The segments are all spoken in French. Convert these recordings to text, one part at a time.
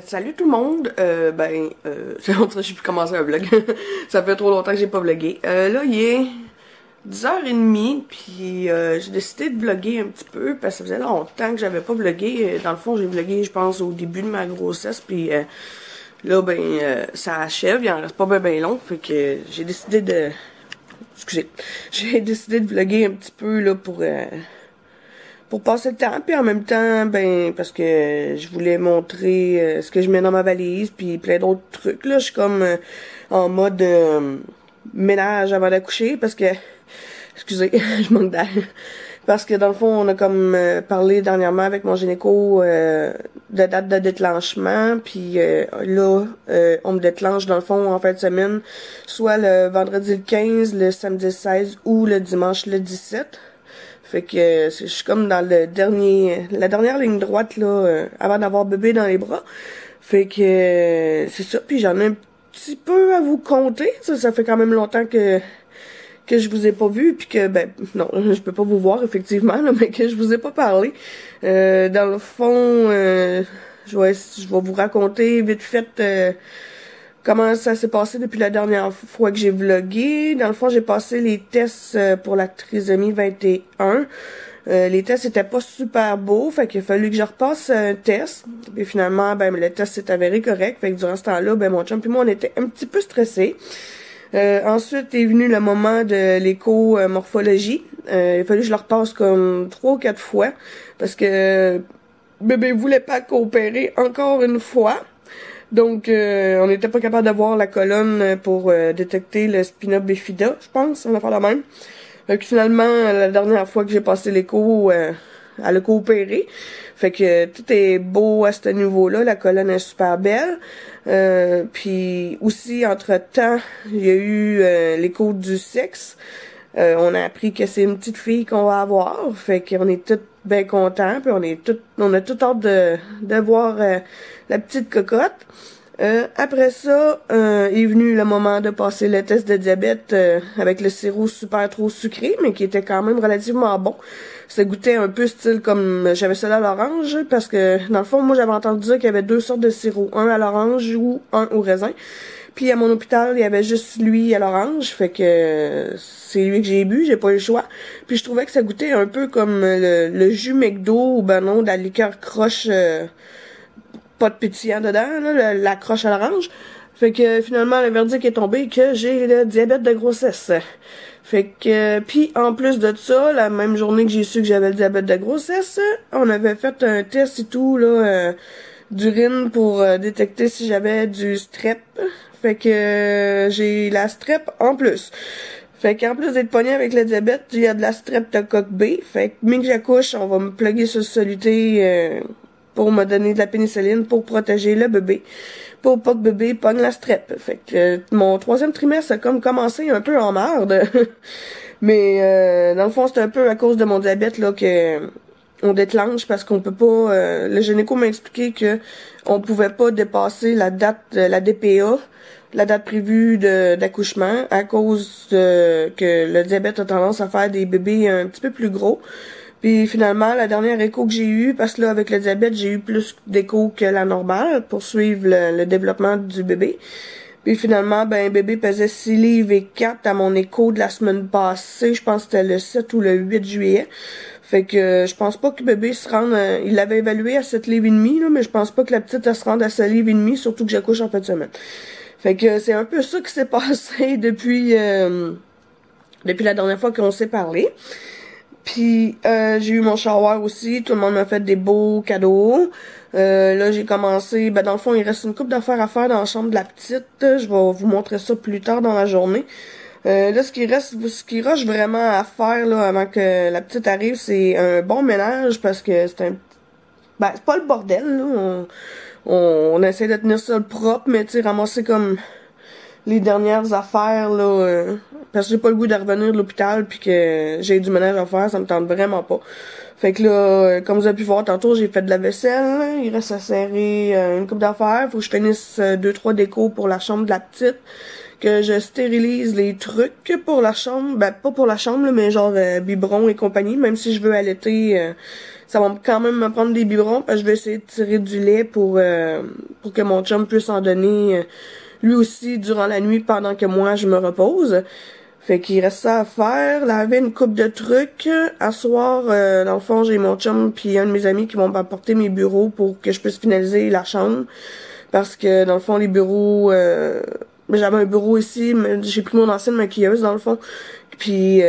Salut tout le monde, c'est longtemps que j'ai pu commencer un vlog. Ça fait trop longtemps que j'ai pas vlogué. Là, il est 10h30, puis j'ai décidé de vlogger un petit peu, parce que ça faisait longtemps que j'avais pas vlogué. Dans le fond, j'ai vlogué, je pense, au début de ma grossesse, puis là, ça achève, il en reste pas ben long, fait que j'ai décidé de... Excusez. J'ai décidé de vlogger un petit peu, là, pour passer le temps, puis en même temps, parce que je voulais montrer ce que je mets dans ma valise, puis plein d'autres trucs, là. Je suis comme en mode ménage avant d'accoucher, parce que... Excusez, je manque d'air. Parce que dans le fond, on a comme parlé dernièrement avec mon gynéco de date de déclenchement, puis là, on me déclenche dans le fond en fin de semaine, soit le vendredi le 15, le samedi le 16 ou le dimanche le 17. Fait que je suis comme dans la dernière ligne droite là, avant d'avoir bébé dans les bras. Fait que c'est ça. Puis j'en ai un petit peu à vous compter. Ça fait quand même longtemps que je vous ai pas vu, puis que non, je peux pas vous voir effectivement, là, mais que je vous ai pas parlé. Dans le fond, je vais vous raconter vite fait comment ça s'est passé depuis la dernière fois que j'ai vlogué. Dans le fond, j'ai passé les tests pour la trisomie 21. Les tests étaient pas super beaux, fait qu'il a fallu que je repasse un test. Et finalement, le test s'est avéré correct. Fait que durant ce temps-là, mon chum et moi, on était un petit peu stressés. Ensuite est venu le moment de l'écho-morphologie. Il a fallu que je le repasse comme 3 ou 4 fois parce que bébé voulait pas coopérer encore une fois. Donc, on n'était pas capable de voir la colonne pour détecter le spina bifida, je pense, on a fait la même. Fait que finalement, la dernière fois que j'ai passé l'écho, elle a coopéré. Fait que tout est beau à ce niveau-là, la colonne est super belle. Puis aussi, entre-temps, il y a eu l'écho du sexe. On a appris que c'est une petite fille qu'on va avoir. Fait qu'on est tous bien contents. Puis on a tout hâte de voir la petite cocotte. Après ça, est venu le moment de passer le test de diabète avec le sirop super trop sucré, mais qui était quand même relativement bon. Ça goûtait un peu style comme j'avais celui à l'orange, parce que dans le fond, moi j'avais entendu dire qu'il y avait 2 sortes de sirop, un à l'orange ou un au raisin. Puis à mon hôpital, il y avait juste lui à l'orange, fait que c'est lui que j'ai bu, j'ai pas eu le choix. Puis je trouvais que ça goûtait un peu comme le jus McDo ou non, de la liqueur croche pas de pétillant dedans, là, la croche à l'orange. Fait que finalement, le verdict est tombé que j'ai le diabète de grossesse. Fait que, puis en plus de ça, la même journée que j'ai su que j'avais le diabète de grossesse, on avait fait un test et tout, là, d'urine pour détecter si j'avais du strep. Fait que j'ai la strep en plus. Fait qu'en plus d'être pogné avec le diabète, il y a de la streptocoque B. Fait que, mais que j'accouche, on va me plugger sur soluté pour me donner de la pénicilline pour protéger le bébé, pour pas que bébé pogne la strep. Fait que mon 3e trimestre a comme commencé un peu en merde. Mais dans le fond, c'est un peu à cause de mon diabète là que on déclenche parce qu'on peut pas... le gynéco m'a expliqué que on pouvait pas dépasser la date de la DPA, la date prévue d'accouchement, à cause que le diabète a tendance à faire des bébés un petit peu plus gros. Puis finalement, la dernière écho que j'ai eue, parce que là, avec le diabète, j'ai eu plus d'écho que la normale pour suivre le développement du bébé. Puis finalement, bébé pesait 6 livres et 4 à mon écho de la semaine passée. Je pense que c'était le 7 ou le 8 juillet. Fait que je pense pas que bébé se rende... il l'avait évalué à 7 livres et demi, là, mais je pense pas que la petite elle se rende à 7 livres et demi, surtout que j'accouche en fin de semaine. Fait que c'est un peu ça qui s'est passé depuis la dernière fois qu'on s'est parlé. Puis j'ai eu mon shower aussi, tout le monde m'a fait des beaux cadeaux. Là j'ai commencé, dans le fond il reste une couple d'affaires à faire dans la chambre de la petite. Je vais vous montrer ça plus tard dans la journée. Là ce qui rush vraiment à faire là avant que la petite arrive, c'est un bon ménage parce que c'est c'est pas le bordel là. On essaie de tenir ça propre, mais tu sais ramasser comme les dernières affaires là parce que j'ai pas le goût de revenir de l'hôpital puis que j'ai du ménage à faire, ça me tente vraiment pas. Fait que là, comme vous avez pu voir tantôt, j'ai fait de la vaisselle, là. Il reste à serrer une coupe d'affaires, faut que je finisse 2-3 décos pour la chambre de la petite que je stérilise les trucs pour la chambre. Ben, pas pour la chambre, là, mais genre biberon et compagnie. Même si je veux allaiter, ça va quand même me prendre des biberons, parce que je vais essayer de tirer du lait pour que mon chum puisse en donner lui aussi durant la nuit pendant que moi je me repose. Fait qu'il reste ça à faire, laver une coupe de trucs. À soir, dans le fond, j'ai mon chum puis un de mes amis qui vont m'apporter mes bureaux pour que je puisse finaliser la chambre. Parce que, dans le fond, les bureaux... j'avais un bureau ici, mais j'ai pris mon ancienne maquilleuse, dans le fond. Puis,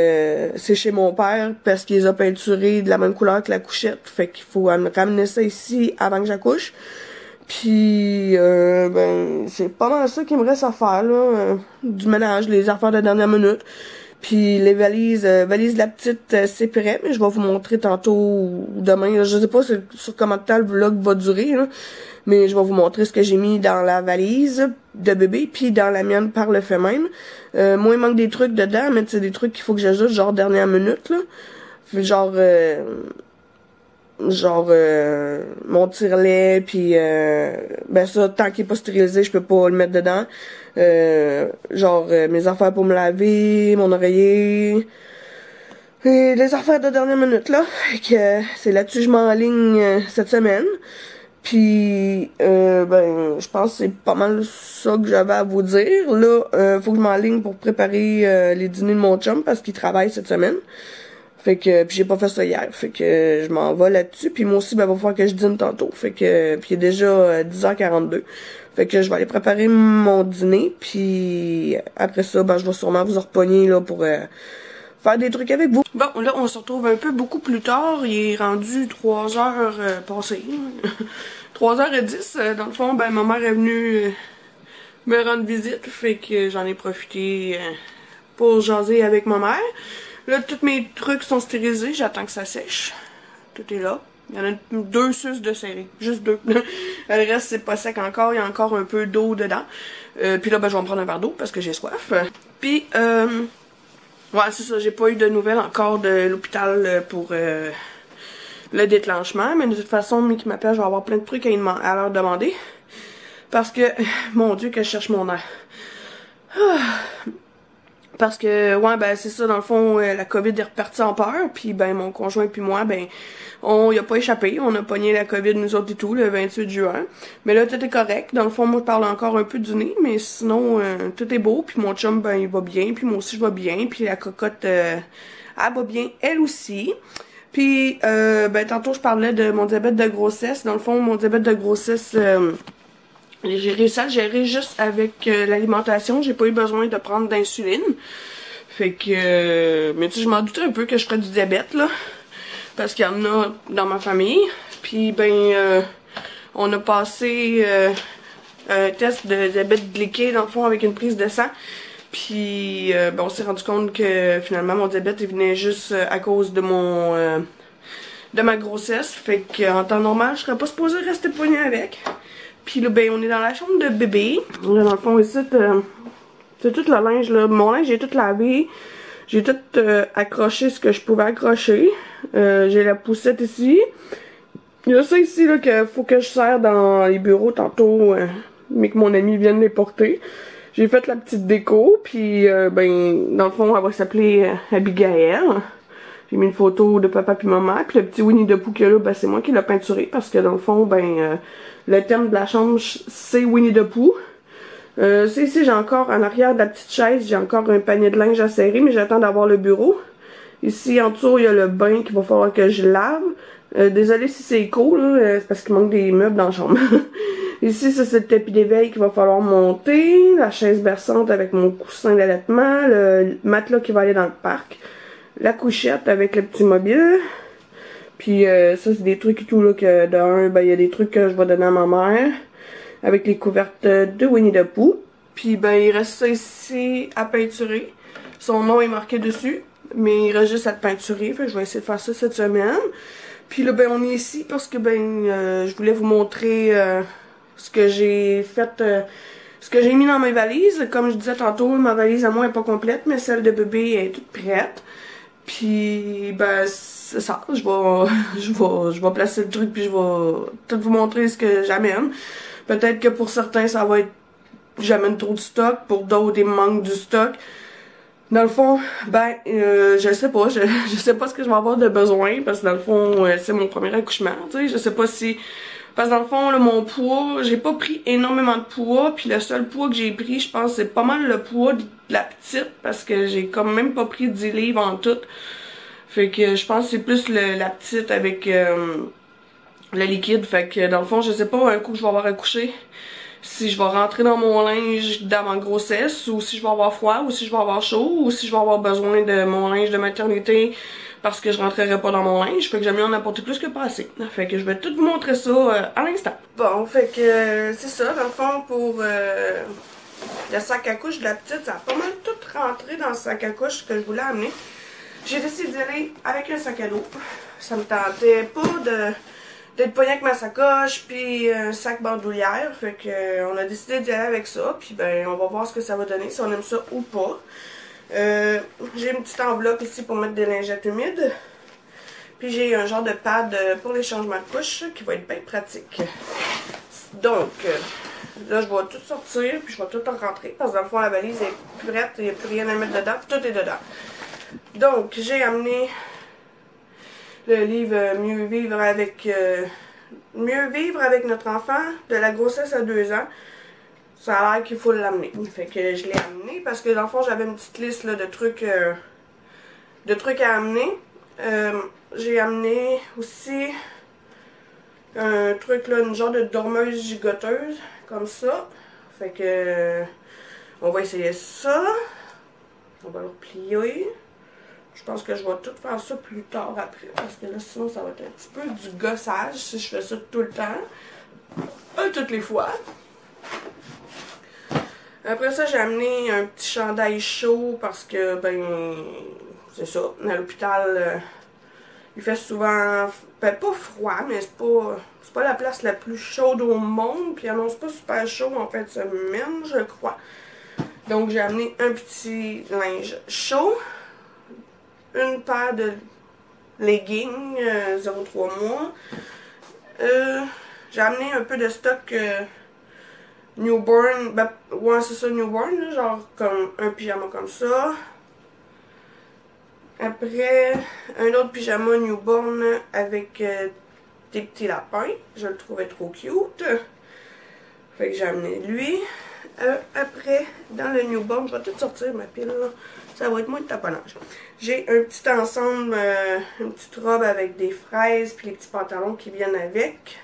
c'est chez mon père, parce qu'il les a peinturés de la même couleur que la couchette. Fait qu'il faut ramener ça ici avant que j'accouche. Puis, ben, c'est pas mal ça qu'il me reste à faire, là. Du ménage, les affaires de dernière minute. Puis, les valises de la petite, c'est prêt, mais je vais vous montrer tantôt ou demain. Là. Je sais pas sur combien de temps le vlog va durer, là. Mais je vais vous montrer ce que j'ai mis dans la valise de bébé, puis dans la mienne par le fait même. Moi, il manque des trucs dedans, mais c'est des trucs qu'il faut que j'ajoute, genre dernière minute, là. Genre mon tire-lait, puis ben ça, tant qu'il est pas stérilisé, je peux pas le mettre dedans. Mes affaires pour me laver, mon oreiller, et les affaires de dernière minute, là. Fait que c'est là-dessus que je m'enligne cette semaine. Puis, ben, je pense que c'est pas mal ça que j'avais à vous dire. Là, faut que je m'enligne pour préparer les dîners de mon chum, parce qu'il travaille cette semaine. Fait que, puis j'ai pas fait ça hier. Fait que je m'en vais là-dessus. Puis moi aussi, ben, va falloir que je dîne tantôt. Fait que, puis il est déjà 10h42. Fait que je vais aller préparer mon dîner. Puis après ça, ben, je vais sûrement vous repogner, là, pour faire des trucs avec vous. Bon, là, on se retrouve un peu beaucoup plus tard. Il est rendu 3h passées. 3h10. Dans le fond, ben, ma mère est venue me rendre visite. Fait que j'en ai profité pour jaser avec ma mère. Là, tous mes trucs sont stérilisés, j'attends que ça sèche. Tout est là. Il y en a 2 suces de serré. Juste 2. Le reste, c'est pas sec encore. Il y a encore un peu d'eau dedans. Puis là, ben, je vais me prendre un verre d'eau parce que j'ai soif. Puis, ouais, c'est ça. J'ai pas eu de nouvelles encore de l'hôpital pour le déclenchement. Mais de toute façon, mais qui m'appelle, je vais avoir plein de trucs à leur demander. Parce que, mon Dieu, que je cherche mon air. Parce que, ouais, ben, c'est ça, dans le fond, la COVID est repartie en peur, puis ben, mon conjoint puis moi, ben, on y a pas échappé, on a pogné la COVID nous autres et tout, le 28 juin. Mais là, tout est correct, dans le fond, moi, je parle encore un peu du nez, mais sinon, tout est beau, puis mon chum, ben, il va bien, puis moi aussi, je vais bien, puis la cocotte, elle va bien, elle aussi. Puis, ben, tantôt, je parlais de mon diabète de grossesse. Dans le fond, mon diabète de grossesse... j'ai réussi à le gérer juste avec l'alimentation. J'ai pas eu besoin de prendre d'insuline. Fait que... mais tu sais, je m'en doutais un peu que je ferais du diabète, là. Parce qu'il y en a dans ma famille. Puis, ben, on a passé un test de diabète glyqué, dans le fond, avec une prise de sang. Puis, ben, on s'est rendu compte que, finalement, mon diabète, il venait juste à cause de de ma grossesse. Fait qu'en temps normal, je serais pas supposée rester poignée avec. Puis là, ben, on est dans la chambre de bébé. Là, dans le fond, ici, c'est tout le linge, là. Mon linge, j'ai tout lavé. J'ai tout accroché ce que je pouvais accrocher. J'ai la poussette ici. Il y a ça ici, là, qu'il faut que je serre dans les bureaux tantôt, mais que mon ami vienne les porter. J'ai fait la petite déco, puis, ben, dans le fond, elle va s'appeler Abigail. J'ai mis une photo de papa puis maman, puis le petit Winnie the Pooh qu'il y a là, ben, c'est moi qui l'ai peinturé, parce que dans le fond, ben, le thème de la chambre, c'est Winnie the Pooh. C'est ici, j'ai encore, en arrière de la petite chaise, j'ai encore un panier de linge à serrer, mais j'attends d'avoir le bureau. Ici, en dessous, il y a le bain qu'il va falloir que je lave. Désolé si c'est écho, là, c'est parce qu'il manque des meubles dans la chambre. Ici, ça, c'est le tapis d'éveil qu'il va falloir monter, la chaise berçante avec mon coussin d'allaitement, le matelas qui va aller dans le parc, la couchette avec le petit mobile. Puis ça, c'est des trucs et tout, là, que d'un, ben, il y a des trucs que je vais donner à ma mère, avec les couvertes de Winnie the Pooh. Puis, ben, il reste ça ici à peinturer. Son nom est marqué dessus, mais il reste juste à le peinturer, fait que je vais essayer de faire ça cette semaine. Puis là, ben, on est ici parce que, ben, je voulais vous montrer ce que j'ai fait, ce que j'ai mis dans mes valises. Comme je disais tantôt, ma valise à moi est pas complète, mais celle de bébé est toute prête. Puis, ben, c'est ça, je vais placer le truc, puis je vais tout vous montrer ce que j'amène. Peut-être que pour certains, ça va être j'amène trop de stock, pour d'autres, il me manque du stock. Dans le fond, je sais pas, je sais pas ce que je vais avoir de besoin, parce que dans le fond, c'est mon premier accouchement, tu sais, je sais pas si... Parce que dans le fond, là, mon poids, j'ai pas pris énormément de poids, puis le seul poids que j'ai pris, je pense, c'est pas mal le poids de la petite, parce que j'ai quand même pas pris 10 livres en tout. Fait que je pense que c'est plus la petite avec le liquide, fait que dans le fond, je sais pas un coup que je vais avoir accouché, si je vais rentrer dans mon linge dans ma grossesse, ou si je vais avoir froid, ou si je vais avoir chaud, ou si je vais avoir besoin de mon linge de maternité parce que je rentrerai pas dans mon linge. Fait que j'aime mieux en apporter plus que pas assez. Fait que je vais tout vous montrer ça à l'instant. Bon, fait que c'est ça, dans le fond, pour le sac à couche de la petite, ça a pas mal tout rentré dans le sac à couche que je voulais amener. J'ai décidé d'y aller avec un sac à dos. Ça me tentait pas d'être poignée avec ma sacoche puis un sac bandoulière, fait que on a décidé d'y aller avec ça, puis ben on va voir ce que ça va donner, si on aime ça ou pas. J'ai une petite enveloppe ici pour mettre des lingettes humides, puis j'ai un genre de pad pour les changements de couche qui va être bien pratique. Donc là je vais tout sortir puis je vais tout en rentrer parce que dans le fond la valise est prête, il n'y a plus rien à mettre dedans, tout est dedans. Donc j'ai amené le livre Mieux vivre avec notre enfant de la grossesse à 2 ans. Ça a l'air qu'il faut l'amener. Fait que je l'ai amené parce que dans le fond j'avais une petite liste là, de trucs à amener. J'ai amené aussi un truc là, une genre de dormeuse gigoteuse comme ça. Fait que on va essayer ça. On va le replier. Je pense que je vais tout faire ça plus tard après, parce que là, sinon, ça va être un petit peu du gossage si je fais ça tout le temps. Toutes les fois. Après ça, j'ai amené un petit chandail chaud parce que, ben, c'est ça, à l'hôpital, il fait souvent, ben, pas froid, mais c'est pas la place la plus chaude au monde, puis il annonce pas super chaud en fin de semaine, je crois. Donc, j'ai amené un petit linge chaud. Une paire de leggings 0,3 mois. J'ai amené un peu de stock newborn. Ben, ouais, c'est ça, newborn, là, genre comme un pyjama comme ça. Après, un autre pyjama newborn avec des petits lapins. Je le trouvais trop cute. Fait que j'ai amené lui. Après, dans le newborn, je vais tout sortir ma pile, là. Ça va être moins de taponnage. J'ai un petit ensemble, une petite robe avec des fraises, puis les petits pantalons qui viennent avec.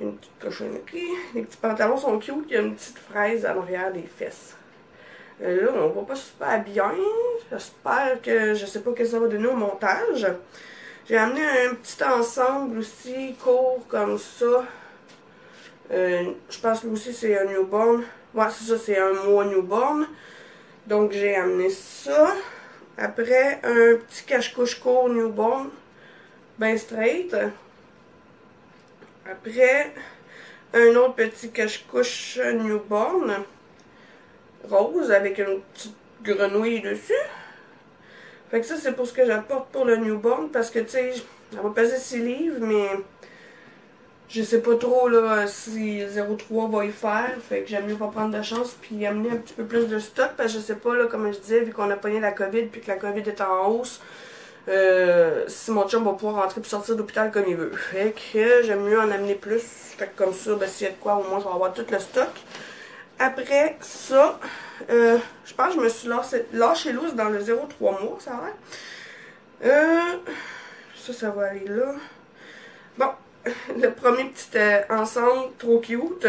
Une petite cochonnerie. Les petits pantalons sont cute, il y a une petite fraise à l'arrière des fesses. Là, on voit pas super bien. J'espère que je sais pas que ça va donner au montage. J'ai amené un petit ensemble aussi, court comme ça. Je pense que lui aussi c'est un newborn. Ouais, c'est ça, c'est un mois newborn. Donc j'ai amené ça. Après, un petit cache-couche court newborn. Ben straight. Après, un autre petit cache-couche newborn. Rose avec une petite grenouille dessus. Fait que ça, c'est pour ce que j'apporte pour le newborn. Parce que, tu sais, elle va peser 6 livres, mais je sais pas trop là si 0,3 va y faire. Fait que j'aime mieux pas prendre de chance puis amener un petit peu plus de stock. Parce que je sais pas, là, comme je disais, vu qu'on a pogné la COVID puis que la COVID est en hausse, si mon chum va pouvoir rentrer puis sortir d'hôpital comme il veut. Fait que j'aime mieux en amener plus. Fait que comme ça, ben, s'il y a de quoi, au moins je vais avoir tout le stock. Après ça, je pense que je me suis lâché loose dans le 0,3 mois, ça va. Ça va aller là. Bon, le premier petit ensemble, trop cute.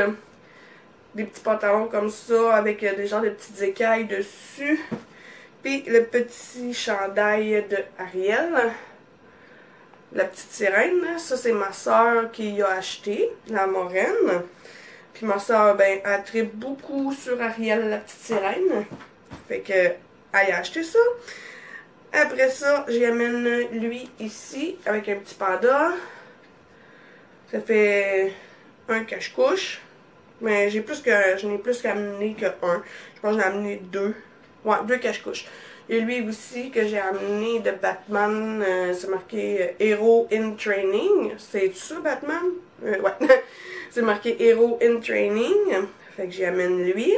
Des petits pantalons comme ça, avec des genres de petites écailles dessus. Puis le petit chandail de Ariel. La petite sirène, ça c'est ma soeur qui a acheté, la moraine. Puis ma soeur, ben, elle tripe beaucoup sur Ariel, la petite sirène. Fait que, elle a acheté ça. Après ça, j'amène lui ici, avec un petit panda. Ça fait un cache-couche. Mais j'en ai plus qu'amené que un. Je pense que j'en ai amené 2. Ouais, 2 cache-couches. Il y a lui aussi que j'ai amené de Batman. C'est marqué Hero in Training. C'est ça, Batman? Ouais. C'est marqué Hero in Training. Fait que j'y amène lui.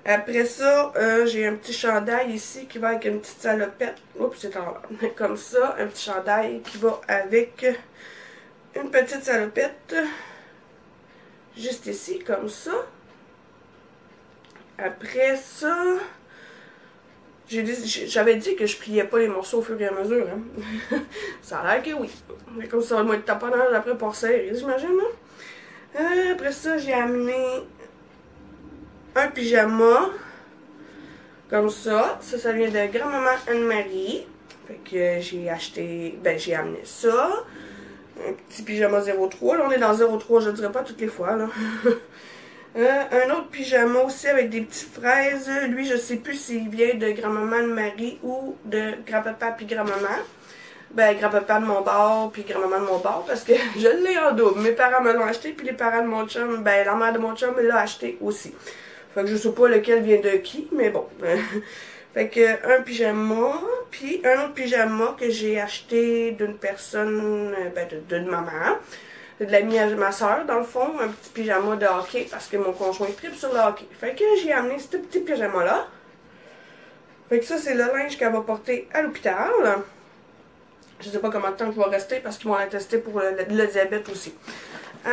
Après ça, j'ai un petit chandail ici qui va avec une petite salopette. Oups, c'est en bas. Comme ça, un petit chandail qui va avec une petite salopette. Juste ici, comme ça. Après ça, j'avais dit que je pliais pas les morceaux au fur et à mesure. Hein. Ça a l'air que oui. Mais comme ça va être taponnage après pour serrer, j'imagine. Après ça, j'ai amené un pyjama. Comme ça. Ça vient de grand-maman Anne-Marie. Fait que j'ai acheté, j'ai amené ça. Un petit pyjama 03. Là, on est dans 03, je dirais pas toutes les fois, là. Un autre pyjama aussi avec des petites fraises. Lui, je sais plus s'il vient de grand-maman Anne-Marie ou de grand-papa puis grand-maman. Grand-papa de mon bord puis grand-maman de mon bord parce que je l'ai en double. Mes parents me l'ont acheté puis les parents de mon chum, la mère de mon chum me l'a acheté aussi. Fait que je sais pas lequel vient de qui, mais bon. Fait que un pyjama, puis un autre pyjama que j'ai acheté d'une personne, d'une maman, de l'amie à ma soeur, dans le fond, un petit pyjama de hockey, parce que mon conjoint tripe sur le hockey. Fait que j'ai amené ce petit pyjama-là. Fait que ça, c'est le linge qu'elle va porter à l'hôpital. Je sais pas combien de temps je vais rester, parce qu'ils vont la tester pour le diabète aussi.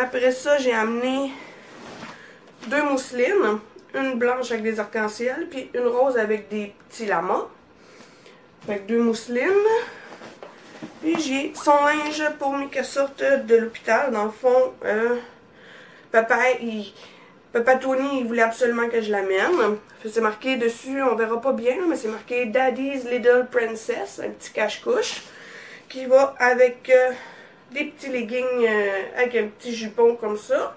Après ça, j'ai amené 2 mousselines. Une blanche avec des arcs-en-ciel, puis une rose avec des petits lamas. Fait que 2 mousselines. Puis j'ai son linge pour mes sorte de l'hôpital. Dans le fond, Papa Tony, il voulait absolument que je l'amène. C'est marqué dessus, on verra pas bien, mais c'est marqué Daddy's Little Princess, un petit cache-couche, qui va avec des petits leggings avec un petit jupon comme ça.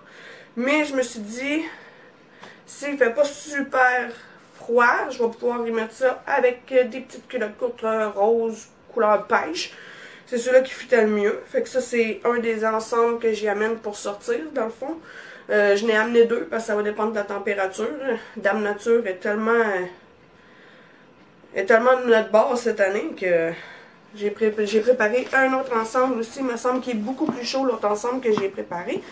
Mais je me suis dit, s'il fait pas super froid, je vais pouvoir y mettre ça avec des petites culottes courtes roses, couleur pêche. C'est celui-là qui fitait le mieux. Fait que ça, c'est un des ensembles que j'y amène pour sortir, dans le fond. Je n'ai amené 2 parce que ça va dépendre de la température. Dame Nature est tellement de notre bord cette année que j'ai préparé un autre ensemble aussi. Il me semble qu'il est beaucoup plus chaud, l'autre ensemble que j'ai préparé.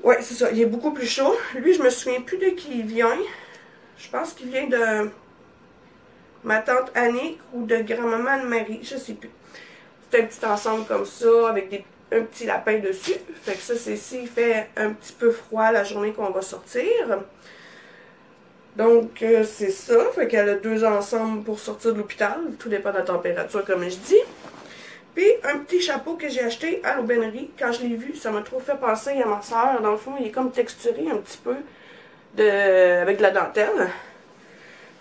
Ouais, c'est ça. Il est beaucoup plus chaud. Lui, je me souviens plus de qui il vient. Je pense qu'il vient de ma tante Annick ou de grand-maman Anne-Marie. Je sais plus. C'est un petit ensemble comme ça avec un petit lapin dessus. Fait que ça, c'est s'il fait un petit peu froid la journée qu'on va sortir. Donc, c'est ça. Fait qu'elle a 2 ensembles pour sortir de l'hôpital. Tout dépend de la température, comme je dis. Puis, un petit chapeau que j'ai acheté à l'aubainerie. Quand je l'ai vu, ça m'a trop fait penser à ma soeur. Dans le fond, il est comme texturé un petit peu avec de la dentelle.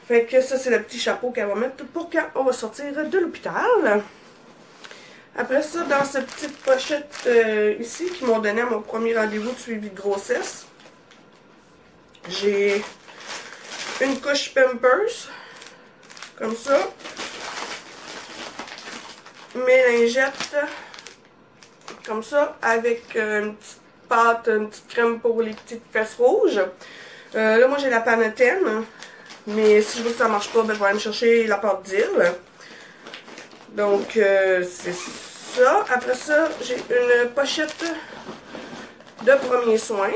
Fait que ça, c'est le petit chapeau qu'elle va mettre pour quand on va sortir de l'hôpital. Après ça, dans cette petite pochette ici, qu'ils m'ont donné à mon premier rendez-vous de suivi de grossesse, j'ai une couche Pampers, comme ça. Mes lingettes, comme ça, avec une petite pâte, une petite crème pour les petites fesses rouges. Là, moi, j'ai la Pantene, mais si je veux que ça marche pas, je vais aller me chercher la pâte d'île. Donc, c'est ça. Après ça, j'ai une pochette de premiers soins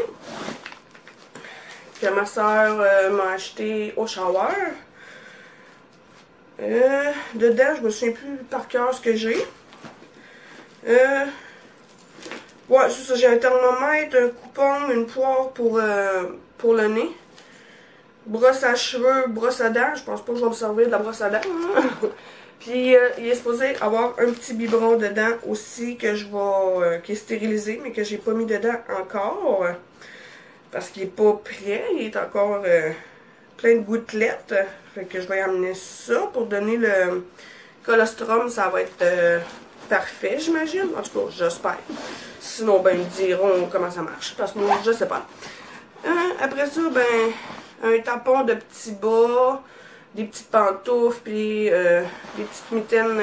que ma soeur m'a acheté au shower. Dedans, je me souviens plus par cœur ce que j'ai. Ouais, c'est ça. J'ai un thermomètre, un coupon, une poire pour le nez. Brosse à cheveux, brosse à dents. Je pense pas que je vais me servir de la brosse à dents. Hein? Puis, il est supposé avoir un petit biberon dedans aussi que je vais, qui est stérilisé, mais que j'ai pas mis dedans encore. Parce qu'il est pas prêt. Il est encore plein de gouttelettes. Fait que je vais amener ça pour donner le colostrum. Ça va être parfait, j'imagine. En tout cas, j'espère. Sinon, ils me diront comment ça marche. Parce que moi, je sais pas. Après ça, un tampon de petits bas, des petites pantoufles, puis des petites mitaines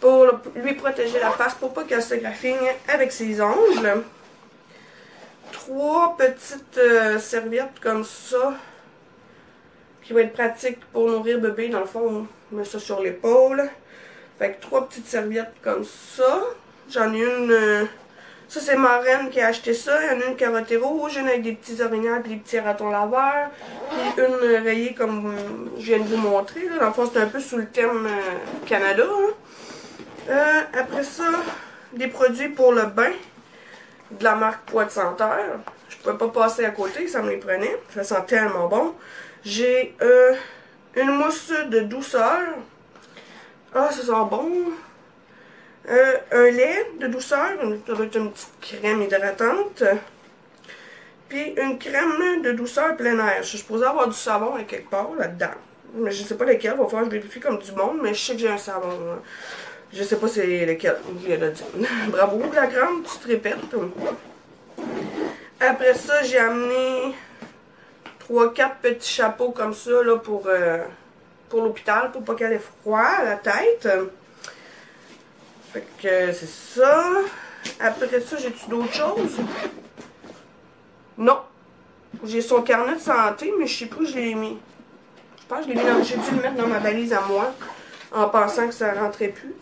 pour lui protéger la face, pour pas qu'elle se graffigne avec ses ongles. 3 petites serviettes comme ça, qui va être pratique pour nourrir bébé. Dans le fond, on met ça sur l'épaule. Fait que 3 petites serviettes comme ça. J'en ai une Ça, c'est ma reine qui a acheté ça. Il y en a une carottée rouge, une avec des petits orignaux et des petits ratons laveurs. Puis une rayée comme je viens de vous montrer. Là. Dans le fond, c'est un peu sous le thème Canada. Après ça, des produits pour le bain de la marque Poids de Senteur. Je pouvais pas passer à côté, ça me les prenait. Ça sent tellement bon. J'ai une mousse de douceur. Ah, ça sent bon. Un lait de douceur, ça doit être une petite crème hydratante. Puis une crème de douceur plein air. Je suis supposée avoir du savon à quelque part là-dedans. Mais je sais pas lequel, il va falloir que je vérifie comme du monde, mais je sais que j'ai un savon. Hein. Je sais pas c'est lequel, je viens de dire. Bravo la grande, tu te répètes. Après ça, j'ai amené 3-4 petits chapeaux comme ça là, pour l'hôpital, pour pas qu'elle ait froid à la tête. Fait que c'est ça. Après ça, j'ai-tu d'autres choses? Non. J'ai son carnet de santé, mais je sais plus où je l'ai mis. Je pense que j'ai dû le mettre dans ma valise à moi, en pensant que ça rentrait plus.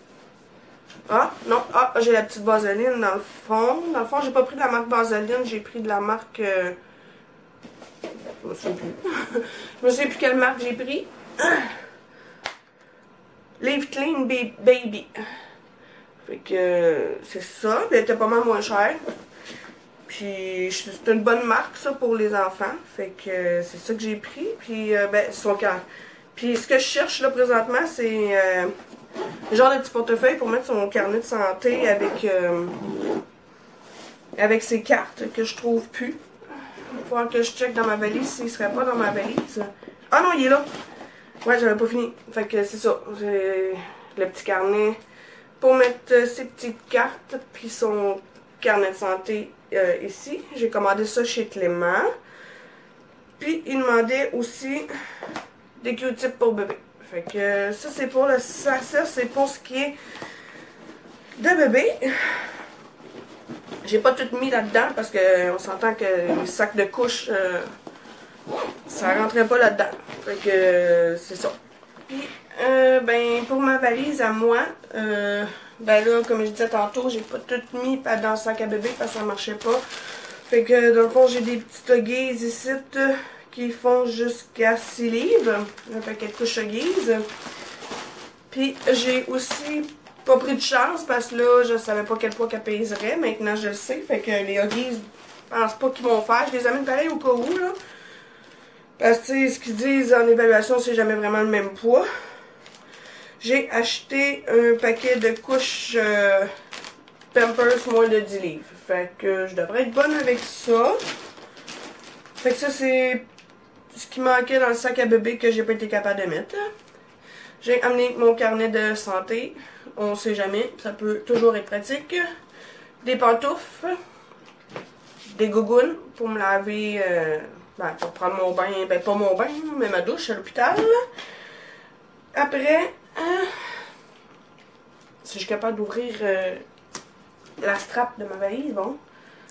Ah, non. Ah, j'ai la petite vaseline dans le fond. Dans le fond, j'ai pas pris de la marque Vaseline, j'ai pris de la marque... je me souviens plus. Je me souviens plus quelle marque j'ai pris. Live Clean Baby. Fait que c'est ça. Elle était pas mal moins chère. Puis c'est une bonne marque ça pour les enfants. Fait que c'est ça que j'ai pris. Puis ben son cœur. Puis ce que je cherche là présentement c'est le genre de petit portefeuille pour mettre son carnet de santé avec ses cartes que je trouve plus. Il va falloir que je check dans ma valise s'il serait pas dans ma valise. Ah non, il est là. Ouais, j'avais pas fini. Fait que c'est ça. J'ai le petit carnet pour mettre ses petites cartes, puis son carnet de santé ici. J'ai commandé ça chez Clément. Puis il demandait aussi des Q-tips pour bébé. Fait que ça c'est pour le ça c'est pour ce qui est de bébé. J'ai pas tout mis là-dedans parce que on s'entend que les sacs de couches ça rentrait pas là-dedans. Fait que c'est ça. Puis ben pour ma valise à moi, ben là comme je disais tantôt, j'ai pas tout mis dans le sac à bébé parce que ça marchait pas. Fait que dans le fond j'ai des petites huggies ici qui font jusqu'à 6 livres. Un paquet de couches huggies. Puis j'ai aussi pas pris de chance parce que là je savais pas quel poids qu'elle pèserait. Maintenant je le sais. Fait que les huggies, je pense pas qu'ils vont faire. Je les amène pareil au cas où là. Parce que ce qu'ils disent en évaluation, c'est jamais vraiment le même poids. J'ai acheté un paquet de couches Pampers moins de 10 livres. Fait que je devrais être bonne avec ça. Fait que ça, c'est ce qui manquait dans le sac à bébé que j'ai pas été capable de mettre. J'ai amené mon carnet de santé. On sait jamais, ça peut toujours être pratique. Des pantoufles. Des gougounes pour me laver... ben, pour prendre mon bain, ben pas mon bain, mais ma douche à l'hôpital. Après, si je suis capable d'ouvrir la strap de ma valise, bon.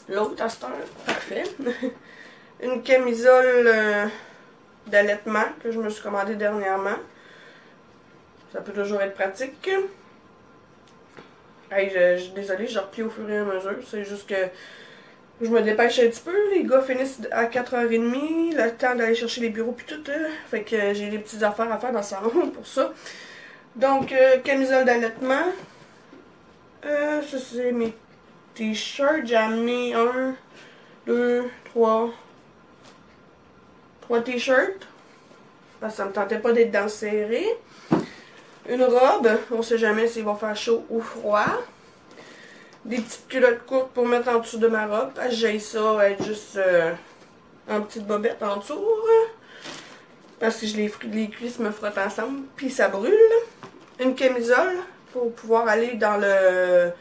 L'autre à cette heure, parfait. Une camisole d'allaitement que je me suis commandée dernièrement. Ça peut toujours être pratique. Hey, je suis désolée, je replie au fur et à mesure. C'est juste que je me dépêche un petit peu. Les gars finissent à 4h30. Le temps d'aller chercher les bureaux puis tout. Fait que j'ai des petites affaires à faire dans le salon pour ça. Donc, camisole d'allaitement. Ça, c'est mes t-shirts. J'ai amené 1, 2, 3 t-shirts. Parce que ça me tentait pas d'être dans le serré. Une robe. On sait jamais s'il va faire chaud ou froid. Des petites culottes courtes pour mettre en dessous de ma robe. Parce que j'ai ça être juste en petite bobette en dessous. Parce que les cuisses me frottent ensemble. Puis ça brûle. Une camisole pour pouvoir aller dans le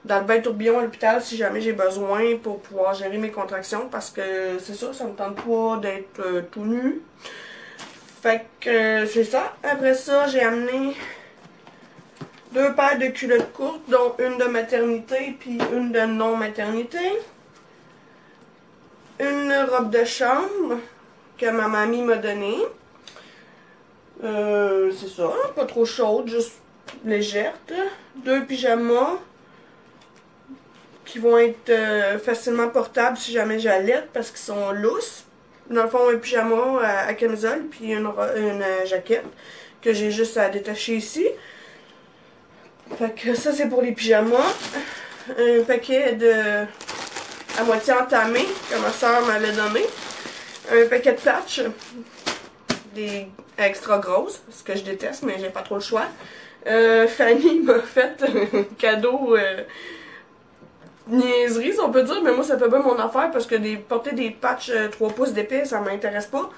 bain tourbillon à l'hôpital si jamais j'ai besoin pour pouvoir gérer mes contractions. Parce que c'est ça, ça me tente pas d'être tout nu. Fait que c'est ça. Après ça, j'ai amené 2 paires de culottes courtes, dont une de maternité puis une de non-maternité. Une robe de chambre que ma mamie m'a donnée. C'est ça, pas trop chaude, juste légère. 2 pyjamas. qui vont être facilement portables si jamais j'allaite parce qu'ils sont lousses. Dans le fond, un pyjama à camisole puis une jaquette que j'ai juste à détacher ici. Fait que ça c'est pour les pyjamas. Un paquet de à moitié entamé que ma soeur m'avait donné. Un paquet de patchs, des extra grosses, ce que je déteste mais j'ai pas trop le choix. Fanny m'a fait un cadeau niaiserie si on peut dire, mais moi ça fait bien mon affaire parce que porter des patchs 3 pouces d'épais ça m'intéresse pas.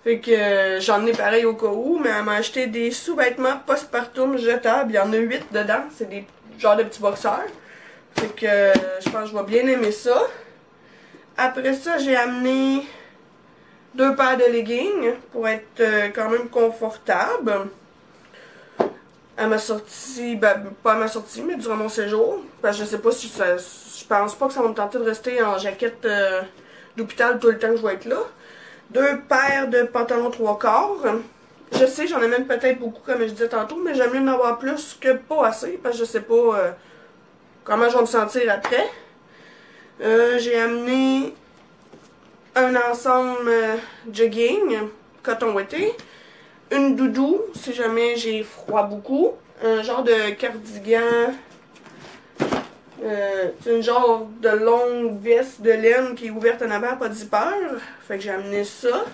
Fait que j'en ai pareil au cas où, mais elle m'a acheté des sous-vêtements postpartum jetables, il y en a 8 dedans, c'est des genres de petits boxeurs. Fait que je pense que je vais bien aimer ça. Après ça j'ai amené 2 paires de leggings pour être quand même confortable. À ma sortie, ben pas à ma sortie, mais durant mon séjour. Parce que je sais pas si ça. Je pense pas que ça va me tenter de rester en jaquette d'hôpital tout le temps que je vais être là. 2 paires de pantalons 3/4. Je sais, j'en ai même peut-être beaucoup comme je disais tantôt, mais j'aime mieux en avoir plus que pas assez, parce que je sais pas comment je vais me sentir après. J'ai amené un ensemble jogging, coton ouaté. Une doudou, si jamais j'ai froid beaucoup. Un genre de cardigan. C'est une genre de longue veste de laine qui est ouverte en avant, pas de zipper. Fait que j'ai amené ça.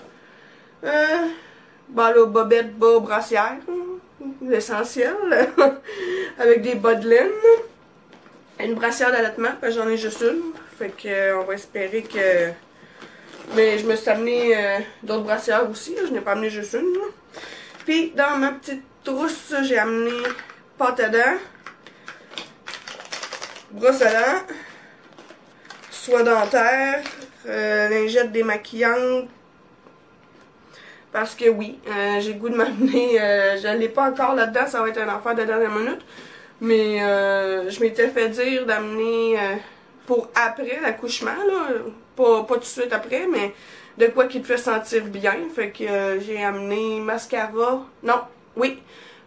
Bah là, bobette, bas, brassière. L'essentiel. Avec des bas de laine. Une brassière d'allaitement, parce que j'en ai juste une. Fait que on va espérer que... Mais je me suis amené d'autres brassières aussi. Là. Je n'ai pas amené juste une. Là. Puis dans ma petite trousse, j'ai amené pâte à dents, brosse à dents, soie dentaire, lingette démaquillante. Parce que oui, j'ai le goût de m'amener. Je ne l'ai pas encore là-dedans, ça va être un affaire de dernière minute. Mais je m'étais fait dire d'amener pour après l'accouchement, là. Pas tout de suite après, mais de quoi qui te fait sentir bien. Fait que j'ai amené mascara. Non, oui.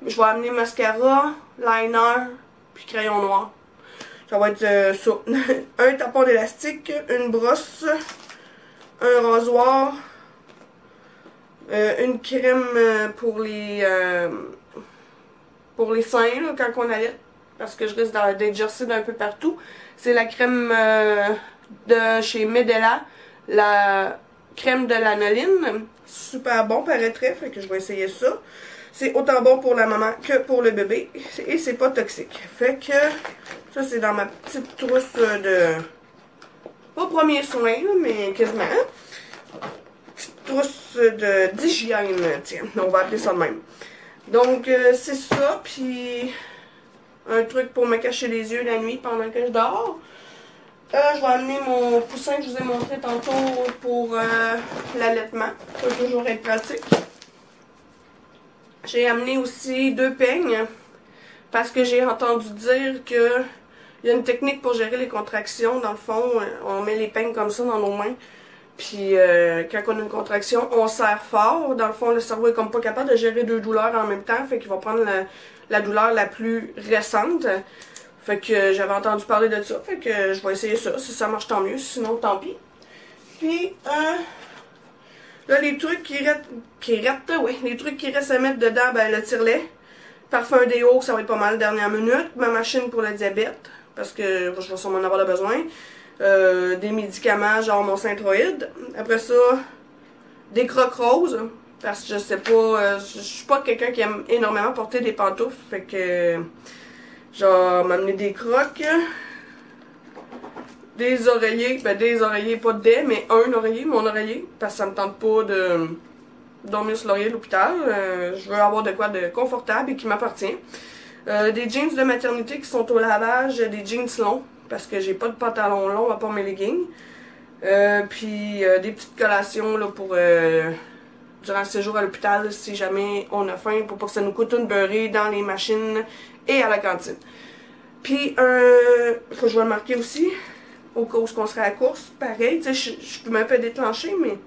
Je vais amener mascara, liner, puis crayon noir. Ça va être ça. Un tampon d'élastique, une brosse, un rasoir, une crème pour les seins, là, quand on allait. Parce que je risque d'être jersey d'un peu partout. C'est la crème de chez Medela, la crème de l'anoline. Super bon, paraîtrait, fait que je vais essayer ça. C'est autant bon pour la maman que pour le bébé. Et c'est pas toxique. Fait que ça, c'est dans ma petite trousse de... Pas premier soin, mais quasiment. Petite trousse d'hygiène, tiens. On va appeler ça de même. Donc, c'est ça, puis... un truc pour me cacher les yeux la nuit pendant que je dors. Je vais amener mon poussin que je vous ai montré tantôt pour l'allaitement. Ça va toujours être pratique. J'ai amené aussi 2 peignes parce que j'ai entendu dire que il y a une technique pour gérer les contractions. Dans le fond, on met les peignes comme ça dans nos mains. Puis quand on a une contraction, on serre fort. Dans le fond, le cerveau est comme pas capable de gérer 2 douleurs en même temps. Fait qu'il va prendre la douleur la plus récente. Fait que j'avais entendu parler de ça. Fait que je vais essayer ça. Si ça marche, tant mieux. Sinon, tant pis. Puis, là, les trucs les trucs qui restent à mettre dedans, ben, le tire-lait. Parfum déo, ça va être pas mal dernière minute. Ma machine pour le diabète. Parce que je vais sûrement en avoir besoin. Des médicaments, genre mon Synthroid. Après ça, des crocs roses. Parce que je sais pas, je suis pas quelqu'un qui aime énormément porter des pantoufles. Fait que, genre, m'amener des crocs. Des oreillers, ben des oreillers, pas des, mais un oreiller, mon oreiller. Parce que ça me tente pas de dormir sur l'oreiller de l'hôpital. Je veux avoir de quoi de confortable et qui m'appartient. Des jeans de maternité qui sont au lavage, des jeans longs. Parce que j'ai pas de pantalon long à part mes leggings. Puis des petites collations là, pour durant le séjour à l'hôpital si jamais on a faim, pour pas que ça nous coûte une beurrée dans les machines et à la cantine. Puis faut que je vais le marquer aussi, au cas où on serait à la course, pareil, tu sais, je peux même pas déclencher, mais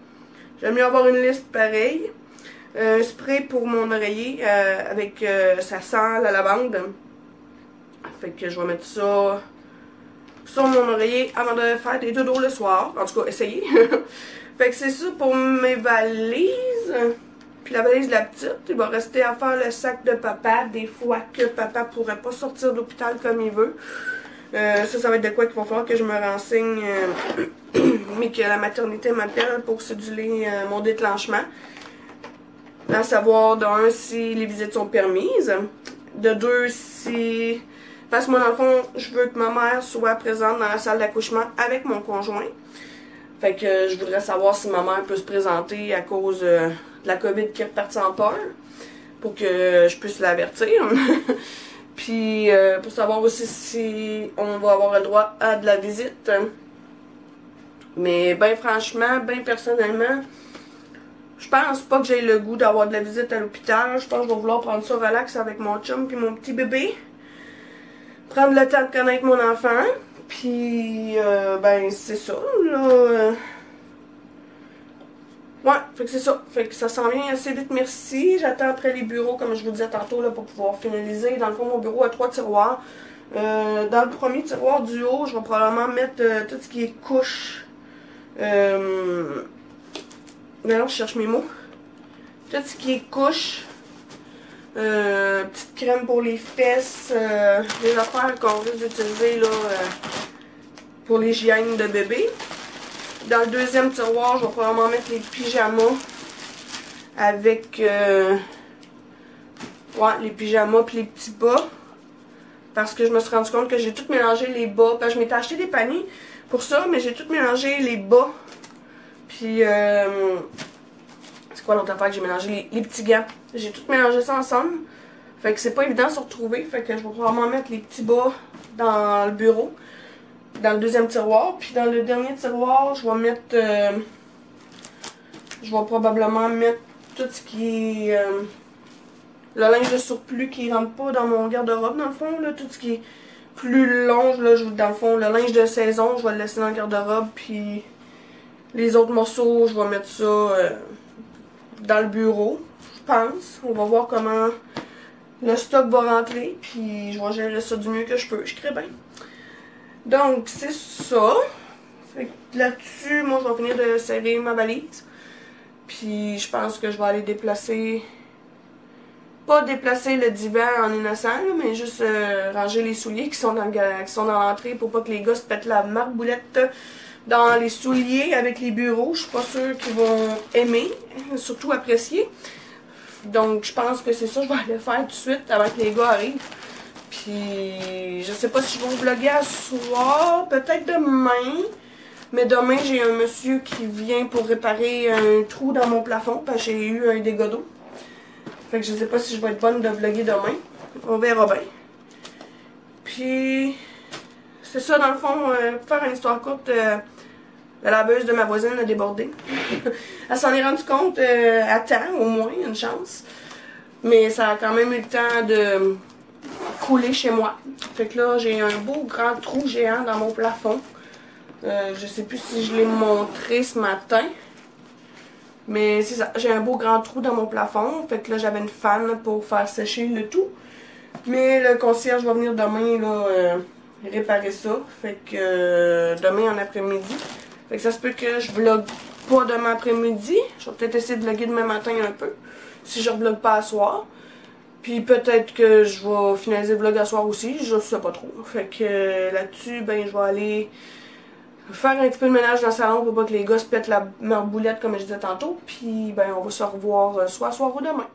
j'aime mieux avoir une liste pareille. Un spray pour mon oreiller avec ça sent la lavande. Fait que je vais mettre ça sur mon oreiller avant de faire des dodos le soir. En tout cas, essayez. Fait que c'est ça pour mes valises. Puis la valise de la petite, il va rester à faire le sac de papa. Des fois que papa pourrait pas sortir d'hôpital comme il veut. Ça va être de quoi qu'il va falloir que je me renseigne. Mais que la maternité m'appelle pour céduler mon déclenchement. À savoir, d'un, si les visites sont permises. De deux, si... Parce que moi, dans le fond, je veux que ma mère soit présente dans la salle d'accouchement avec mon conjoint. Fait que je voudrais savoir si ma mère peut se présenter à cause de la COVID qui est repartie en peur. Pour que je puisse l'avertir. Puis, pour savoir aussi si on va avoir le droit à de la visite. Mais, ben franchement, ben personnellement... Je pense pas que j'ai le goût d'avoir de la visite à l'hôpital. Je pense que je vais vouloir prendre ça relax avec mon chum puis mon petit bébé. Prendre le temps de connaître mon enfant. Puis, ben, c'est ça, là. Ouais, fait que c'est ça. Fait que ça s'en vient assez vite, merci. J'attends après les bureaux, comme je vous disais tantôt, là, pour pouvoir finaliser. Dans le fond, mon bureau a 3 tiroirs. Dans le premier tiroir du haut, je vais probablement mettre tout ce qui est couche. Maintenant, je cherche mes mots. Tout ce qui est couche. Petite crème pour les fesses. Les affaires qu'on risque d'utiliser là pour l'hygiène de bébé. Dans le deuxième tiroir, je vais probablement mettre les pyjamas. Avec ouais, les pyjamas puis les petits bas. Parce que je me suis rendu compte que j'ai tout mélangé les bas. Parce que je m'étais acheté des paniers pour ça, mais j'ai tout mélangé les bas. Puis, c'est quoi l'autre affaire que j'ai mélangé? Les petits gants. J'ai tout mélangé ça ensemble. Fait que c'est pas évident de se retrouver. Fait que je vais probablement mettre les petits bas dans le bureau. Dans le deuxième tiroir. Puis dans le dernier tiroir, je vais mettre... je vais probablement mettre tout ce qui est... le linge de surplus qui rentre pas dans mon garde-robe, dans le fond. Là, tout ce qui est plus long, là, dans le fond, le linge de saison, je vais le laisser dans le garde-robe. Puis... les autres morceaux, je vais mettre ça dans le bureau, je pense. On va voir comment le stock va rentrer, puis je vais gérer ça du mieux que je peux. Je crée bien. Donc, c'est ça. Là-dessus, moi, je vais finir de serrer ma valise. Puis, je pense que je vais aller déplacer... pas déplacer le divan en innocent, là, mais juste ranger les souliers qui sont dans l'entrée pour pas que les gars se pètent la marboulette dans les souliers avec les bureaux. Je suis pas sûre qu'ils vont aimer, surtout apprécier. Donc je pense que c'est ça, je vais aller faire tout de suite avant que les gars arrivent. Puis je sais pas si je vais vlogger à soir, peut-être demain. Mais demain j'ai un monsieur qui vient pour réparer un trou dans mon plafond parce que j'ai eu un dégât d'eau. Fait que je sais pas si je vais être bonne de vlogger demain. On verra bien. Puis c'est ça, dans le fond, pour faire une histoire courte, la laveuse de ma voisine a débordé. Elle s'en est rendue compte à temps, au moins, une chance. Mais ça a quand même eu le temps de couler chez moi. Fait que là, j'ai un beau grand trou géant dans mon plafond. Je sais plus si je l'ai montré ce matin. Mais c'est ça, j'ai un beau grand trou dans mon plafond. Fait que là, j'avais une fan pour faire sécher le tout. Mais le concierge va venir demain, là... réparer ça. Fait que demain en après-midi. Fait que ça se peut que je vlog pas demain après-midi. Je vais peut-être essayer de vlogger demain matin un peu. Si je vlog pas à soir. Puis peut-être que je vais finaliser le vlog à soir aussi. Je sais pas trop. Fait que là-dessus, ben je vais aller faire un petit peu de ménage dans le salon pour pas que les gars se pètent la marboulette comme je disais tantôt. Puis ben on va se revoir soit à soir ou demain.